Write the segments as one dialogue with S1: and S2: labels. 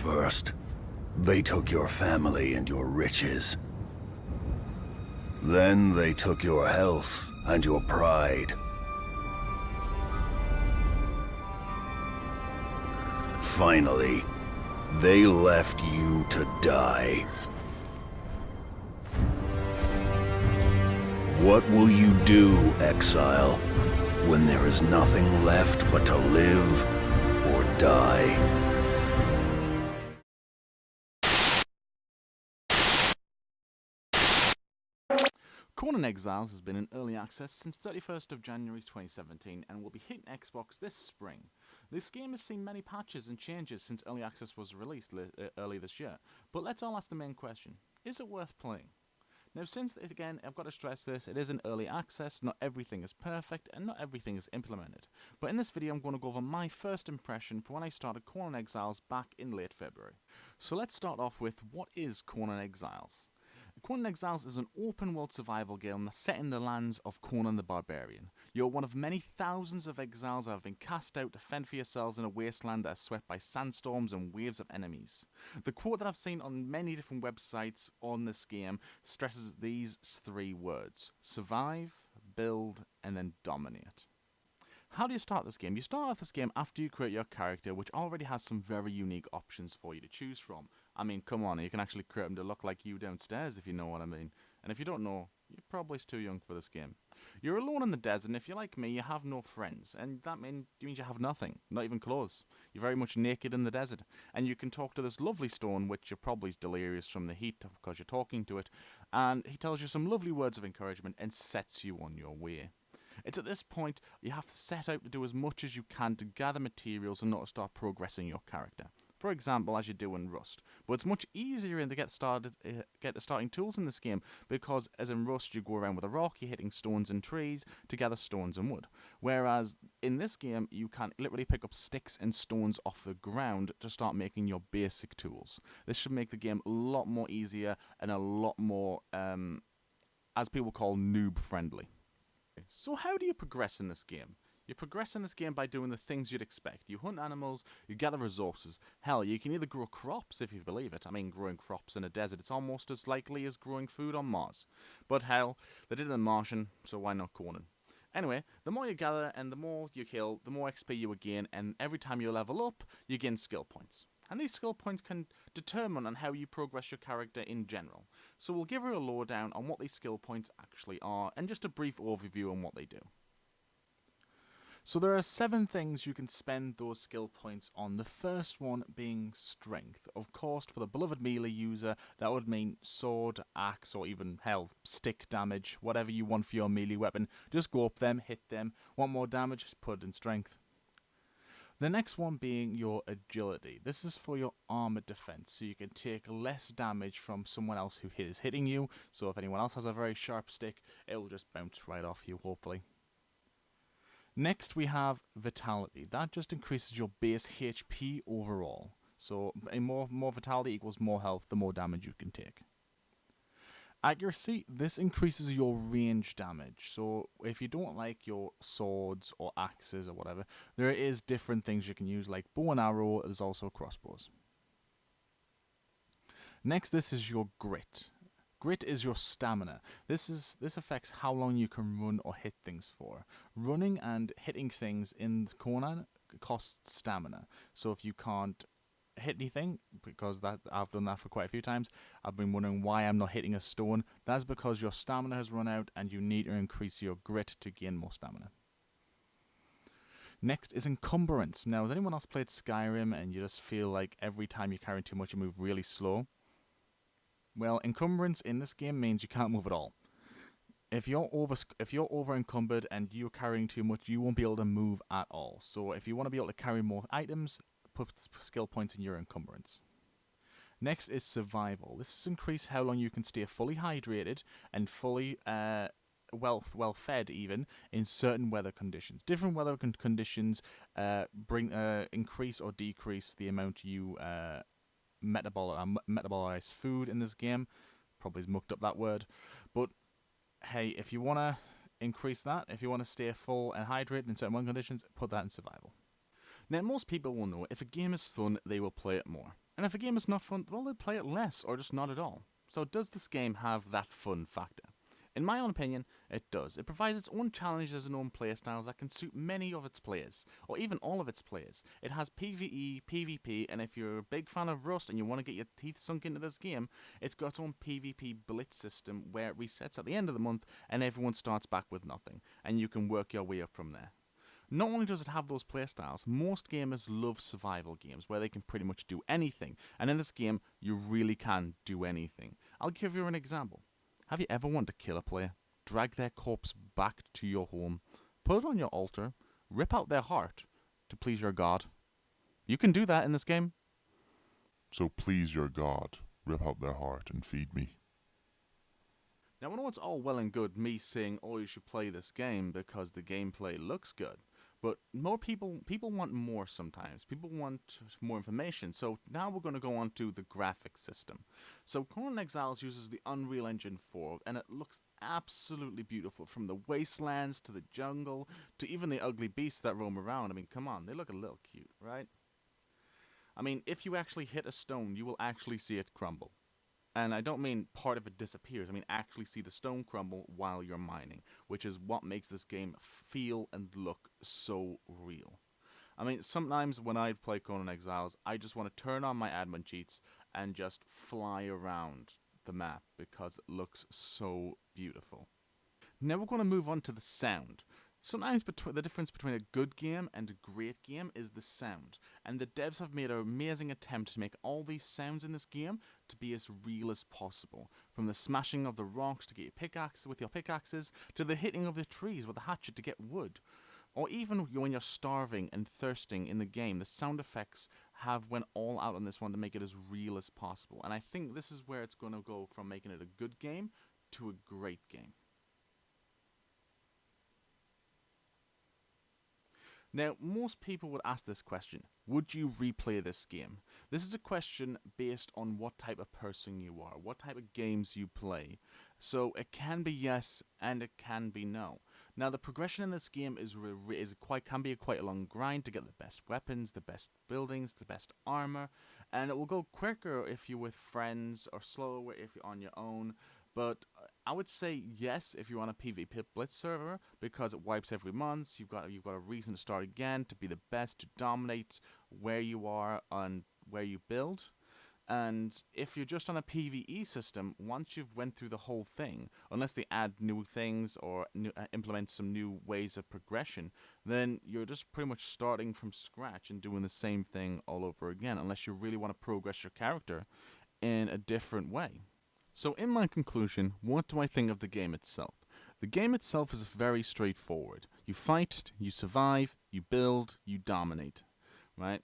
S1: First, they took your family and your riches. Then they took your health and your pride. Finally, they left you to die. What will you do, exile, when there is nothing left but to live or die?
S2: Conan Exiles has been in early access since 31st of January 2017 and will be hitting Xbox this spring. This game has seen many patches and changes since early access was released early this year, but let's all ask the main question: is it worth playing? Now, since, again, I've got to stress this, it is in early access, not everything is perfect, and not everything is implemented. But in this video, I'm going to go over my first impression for when I started Conan Exiles back in late February. So let's start off with, what is Conan Exiles? Conan Exiles is an open-world survival game that's set in the lands of Conan the Barbarian. You're one of many thousands of exiles that have been cast out to fend for yourselves in a wasteland that is swept by sandstorms and waves of enemies. The quote that I've seen on many different websites on this game stresses these three words: survive, build, and then dominate. How do you start this game? You start off this game after you create your character, which already has some very unique options for you to choose from. I mean, come on, you can actually create them to look like you downstairs, if you know what I mean. And if you don't know, you're probably too young for this game. You're alone in the desert, and if you're like me, you have no friends. And that means you have nothing, not even clothes. You're very much naked in the desert. And you can talk to this lovely stone, which you're probably delirious from the heat because you're talking to it. And he tells you some lovely words of encouragement and sets you on your way. It's at this point you have to set out to do as much as you can to gather materials and not to start progressing your character. For example, as you do in Rust. But it's much easier to get the starting tools in this game, because as in Rust you go around with a rock, you're hitting stones and trees to gather stones and wood. Whereas in this game you can literally pick up sticks and stones off the ground to start making your basic tools. This should make the game a lot more easier and a lot more, as people call, noob friendly. So how do you progress in this game? You progress in this game by doing the things you'd expect. You hunt animals, you gather resources. Hell, you can either grow crops, if you believe it. I mean, growing crops in a desert, it's almost as likely as growing food on Mars. But hell, they did it in Martian, so why not Conan? Anyway, the more you gather and the more you kill, the more XP you will gain, and every time you level up, you gain skill points. And these skill points can determine on how you progress your character in general. So we'll give her a lowdown on what these skill points actually are, and just a brief overview on what they do. So there are 7 things you can spend those skill points on. The first one being strength. Of course, for the beloved melee user, that would mean sword, axe, or even, hell, stick damage. Whatever you want for your melee weapon, just go up them, hit them. Want more damage? Just put it in strength. The next one being your agility. This is for your armored defense, so you can take less damage from someone else who is hitting you. So if anyone else has a very sharp stick, it will just bounce right off you, hopefully. Next we have vitality. That just increases your base HP overall. So more vitality equals more health, the more damage you can take. Accuracy, this increases your range damage. So if you don't like your swords or axes or whatever, there is different things you can use, like bow and arrow. There's also crossbows. Next, this is your grit. Grit is your stamina. This affects how long you can run or hit things for. Running and hitting things in Conan costs stamina. So if you can't hit anything, because I've done that for quite a few times, I've been wondering why I'm not hitting a stone. That's because your stamina has run out and you need to increase your grit to gain more stamina. Next is encumbrance. Now, has anyone else played Skyrim and you just feel like every time you're carrying too much you move really slow? Well, encumbrance in this game means you can't move at all. If you're over encumbered and you're carrying too much, you won't be able to move at all. So if you want to be able to carry more items, put skill points in your encumbrance. Next is survival. This is increase how long you can stay fully hydrated and fully well fed, even in certain weather conditions. Different weather conditions increase or decrease the amount you metabolize food in this game. Probably mucked up that word, but hey, if you want to increase that, if you want to stay full and hydrated in certain weather conditions, put that in survival. Now, most people will know if a game is fun, they will play it more. And if a game is not fun, well, they'll play it less or just not at all. So does this game have that fun factor? In my own opinion, it does. It provides its own challenges and own playstyles that can suit many of its players, or even all of its players. It has PvE, PvP, and if you're a big fan of Rust and you want to get your teeth sunk into this game, it's got its own PvP blitz system where it resets at the end of the month and everyone starts back with nothing, and you can work your way up from there. Not only does it have those playstyles, most gamers love survival games where they can pretty much do anything, and in this game, you really can do anything. I'll give you an example. Have you ever wanted to kill a player, drag their corpse back to your home, put it on your altar, rip out their heart to please your god? You can do that in this game.
S3: So please your god, rip out their heart and feed me.
S2: Now I know it's all well and good me saying, oh, you should play this game because the gameplay looks good. But more people want more sometimes. People want more information. So now we're going to go on to the graphics system. So Conan Exiles uses the Unreal Engine 4, and it looks absolutely beautiful. From the wastelands to the jungle to even the ugly beasts that roam around. I mean, come on, they look a little cute, right? I mean, if you actually hit a stone, you will actually see it crumble. And I don't mean part of it disappears. I mean actually see the stone crumble while you're mining, which is what makes this game feel and look so real. I mean, sometimes when I play Conan Exiles, I just want to turn on my admin cheats and just fly around the map because it looks so beautiful. Now we're going to move on to the sound. Sometimes the difference between a good game and a great game is the sound, and the devs have made an amazing attempt to make all these sounds in this game to be as real as possible. From the smashing of the rocks to get your pickaxe with your pickaxes, to the hitting of the trees with the hatchet to get wood. Or even when you're starving and thirsting in the game, the sound effects went all out on this one to make it as real as possible. And I think this is where it's going to go from making it a good game to a great game. Now, most people would ask this question, would you replay this game? This is a question based on what type of person you are, what type of games you play. So it can be yes and it can be no. Now, the progression in this game can be quite a long grind to get the best weapons, the best buildings, the best armor, and it will go quicker if you're with friends or slower if you're on your own. But I would say yes if you're on a PvP Blitz server because it wipes every month. You've got a reason to start again, to be the best, to dominate where you are and where you build. And if you're just on a PvE system, once you've went through the whole thing, unless they add new things or implement some new ways of progression, then you're just pretty much starting from scratch and doing the same thing all over again, unless you really want to progress your character in a different way. So in my conclusion, what do I think of the game itself? The game itself is very straightforward. You fight, you survive, you build, you dominate, right?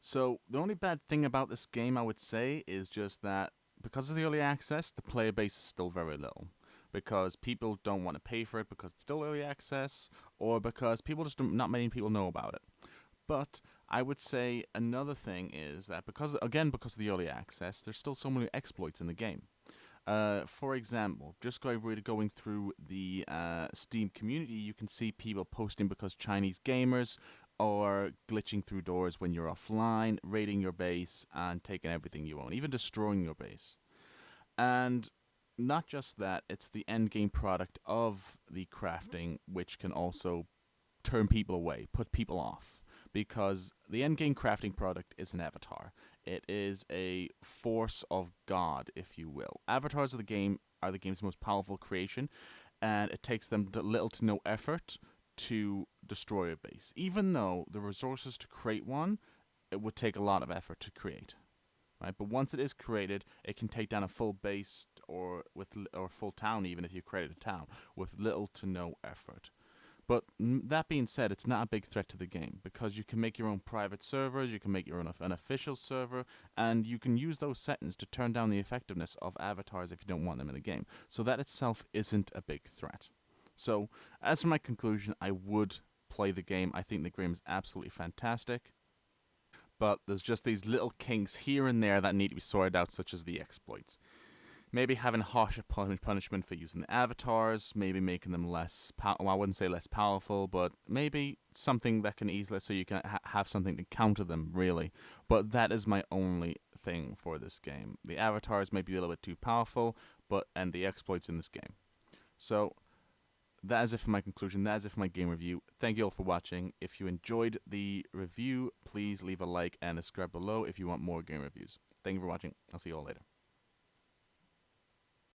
S2: So the only bad thing about this game, I would say, is just that because of the early access, the player base is still very little. Because people don't want to pay for it because it's still early access, or because not many people know about it. But I would say another thing is that because of the early access, there's still so many exploits in the game. For example, just going through the Steam community, you can see people posting because Chinese gamers are glitching through doors when you're offline, raiding your base, and taking everything you own, even destroying your base. And not just that, it's the end game product of the crafting, which can also turn people away, put people off. Because the endgame crafting product is an avatar. It is a force of God, if you will. Avatars of the game are the game's most powerful creation, and it takes them little to no effort to destroy a base. Even though the resources to create one, it would take a lot of effort to create. Right? But once it is created, it can take down a full base or full town, even if you created a town, with little to no effort. But that being said, it's not a big threat to the game because you can make your own private servers, you can make your own unofficial server, and you can use those settings to turn down the effectiveness of avatars if you don't want them in the game. So that itself isn't a big threat. So, as for my conclusion, I would play the game. I think the game is absolutely fantastic. But there's just these little kinks here and there that need to be sorted out, such as the exploits. Maybe having harsher punishment for using the avatars, maybe making them less, I wouldn't say less powerful, but maybe something that can easily, so you can have something to counter them, really. But that is my only thing for this game. The avatars may be a little bit too powerful, and the exploits in this game. So that is it for my conclusion. That is it for my game review. Thank you all for watching. If you enjoyed the review, please leave a like and subscribe below if you want more game reviews. Thank you for watching. I'll see you all later.